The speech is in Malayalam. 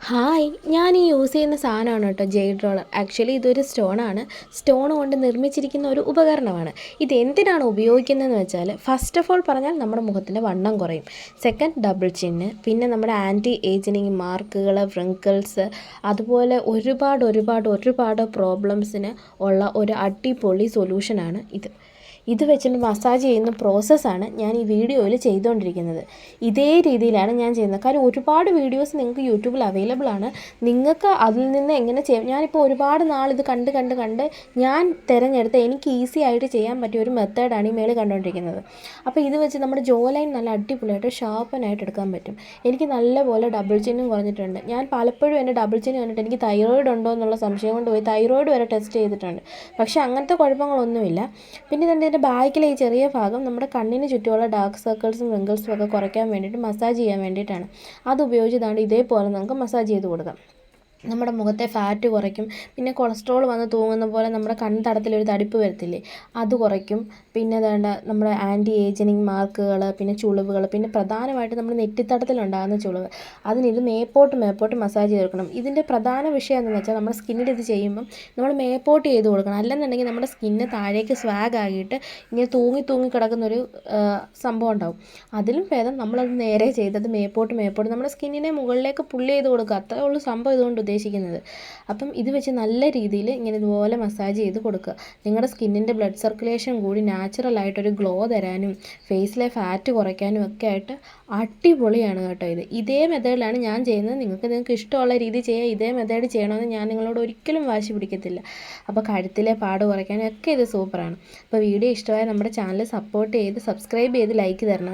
ഹായ് ഞാൻ ഈ യൂസ് ചെയ്യുന്ന സാധനമാണ് കേട്ടോ ജെയ്ഡ് റോളർ. ആക്ച്വലി ഇതൊരു സ്റ്റോണാണ്. സ്റ്റോൺ കൊണ്ട് നിർമ്മിച്ചിരിക്കുന്ന ഒരു ഉപകരണമാണ്. ഇതെന്തിനാണ് ഉപയോഗിക്കുന്നതെന്ന് വെച്ചാൽ, ഫസ്റ്റ് ഓഫ് ഓൾ പറഞ്ഞാൽ നമ്മുടെ മുഖത്തിൻ്റെ വണ്ണം കുറയും. സെക്കൻഡ്, ഡബിൾ ചിന്ന്, പിന്നെ നമ്മുടെ ആൻറ്റി ഏജിനിങ് മാർക്കുകൾ, വ്രിങ്കിൾസ്, അതുപോലെ ഒരുപാട് പ്രോബ്ലംസിന് ഉള്ള ഒരു അടിപൊളി സൊല്യൂഷനാണ് ഇത്. ഇത് വെച്ചിട്ട് മസാജ് ചെയ്യുന്ന പ്രോസസ്സാണ് ഞാൻ ഈ വീഡിയോയിൽ ചെയ്തുകൊണ്ടിരിക്കുന്നത്. ഇതേ രീതിയിലാണ് ഞാൻ ചെയ്യുന്നത്. കാര്യം ഒരുപാട് വീഡിയോസ് നിങ്ങൾക്ക് യൂട്യൂബിൽ അവൈലബിൾ ആണ്. നിങ്ങൾക്ക് അതിൽ നിന്ന് എങ്ങനെ ചെയ്യാം, ഞാനിപ്പോൾ ഒരുപാട് നാളിത് കണ്ട് ഞാൻ തിരഞ്ഞെടുത്ത എനിക്ക് ഈസി ആയിട്ട് ചെയ്യാൻ പറ്റിയ ഒരു മെത്തേഡാണ് ഈ മേളിൽ കണ്ടുകൊണ്ടിരിക്കുന്നത്. അപ്പോൾ ഇത് വെച്ച് നമ്മുടെ ജോ ലൈൻ നല്ല അടിപൊളിയായിട്ട് ഷാർപ്പനായിട്ട് എടുക്കാൻ പറ്റും. എനിക്ക് നല്ലപോലെ ഡബിൾ ചിന്നും കുറഞ്ഞിട്ടുണ്ട്. ഞാൻ പലപ്പോഴും എൻ്റെ ഡബിൾ ചിന്ന് കണ്ടിട്ട് എനിക്ക് തൈറോയിഡ് ഉണ്ടോ എന്നുള്ള സംശയം കൊണ്ട് പോയി തൈറോയിഡ് വരെ ടെസ്റ്റ് ചെയ്തിട്ടുണ്ട്. പക്ഷേ അങ്ങനത്തെ കുഴപ്പങ്ങളൊന്നുമില്ല. പിന്നെ ഇതിൻ്റെ ബാക്കിലെ ഈ ചെറിയ ഭാഗം നമ്മുടെ കണ്ണിന് ചുറ്റുമുള്ള ഡാർക്ക് സർക്കിൾസും റിങ്കിൾസും ഒക്കെ കുറയ്ക്കാൻ വേണ്ടിയിട്ട്, മസാജ് ചെയ്യാൻ വേണ്ടിയിട്ടാണ്. അത് ഉപയോഗിച്ചതാണ് ഇതേപോലെ നമുക്ക് മസാജ് ചെയ്ത് കൊടുക്കാം. നമ്മുടെ മുഖത്തെ ഫാറ്റ് കുറയ്ക്കും. പിന്നെ കൊളസ്ട്രോൾ വന്ന് തൂങ്ങുന്ന പോലെ നമ്മുടെ കൺതടത്തിലൊരു തടിപ്പ് വരത്തില്ലേ, അത് കുറയ്ക്കും. പിന്നെ വേണ്ട നമ്മുടെ ആൻറ്റി ഏജിനിങ് മാർക്കുകൾ, പിന്നെ ചുളിവുകൾ, പിന്നെ പ്രധാനമായിട്ട് നമ്മുടെ നെറ്റിത്തടത്തിലുണ്ടാകുന്ന ചുളിവ്, അതിനിത് മേപ്പോട്ട് മസാജ് ചെയ്ത് കൊടുക്കണം. ഇതിൻ്റെ പ്രധാന വിഷയം എന്താണെന്ന് വെച്ചാൽ, നമ്മുടെ സ്കിന്നിൽ ഇത് ചെയ്യുമ്പം നമ്മൾ മേപ്പോട്ട് ചെയ്ത് കൊടുക്കണം. അല്ലെന്നുണ്ടെങ്കിൽ നമ്മുടെ സ്കിന്ന് താഴേക്ക് സ്വാഗ് ആകിയിട്ട് ഇങ്ങനെ തൂങ്ങി കിടക്കുന്നൊരു സംഭവം ഉണ്ടാവും. അതിലും ഭേദം നമ്മളത് നേരെ ചെയ്തത് മേപ്പോട്ട് നമ്മുടെ സ്കിന്നിനെ മുകളിലേക്ക് പുള്ളി ചെയ്ത് കൊടുക്കുക. അത്രേ ഉള്ളൂ സംഭവം ഇതുകൊണ്ട് ഉദ്ദേശിക്കുന്നത്. അപ്പം ഇത് വെച്ച് നല്ല രീതിയിൽ ഇങ്ങനെ ഇതുപോലെ മസാജ് ചെയ്ത് കൊടുക്കുക. നിങ്ങളുടെ സ്കിന്നിൻ്റെ ബ്ലഡ് സർക്കുലേഷൻ കൂടി നാച്ചുറലായിട്ടൊരു ഗ്ലോ തരാനും ഫേസിലെ ഫാറ്റ് കുറയ്ക്കാനും ഒക്കെ ആയിട്ട് അടിപൊളിയാണ് കേട്ടോ ഇത്. ഇതേ മെത്തേഡിലാണ് ഞാൻ ചെയ്യുന്നത്. നിങ്ങൾക്ക് ഇഷ്ടമുള്ള രീതി ചെയ്യാം. ഇതേ മെത്തേഡ് ചെയ്യണമെന്ന് ഞാൻ നിങ്ങളോട് ഒരിക്കലും വാശി പിടിക്കത്തില്ല. അപ്പോൾ കഴുത്തിലെ പാട് കുറയ്ക്കാനും ഒക്കെ ഇത് സൂപ്പറാണ്. അപ്പോൾ വീഡിയോ ഇഷ്ടമായ നമ്മുടെ ചാനൽ സപ്പോർട്ട് ചെയ്ത് സബ്സ്ക്രൈബ് ചെയ്ത് ലൈക്ക് തരണം.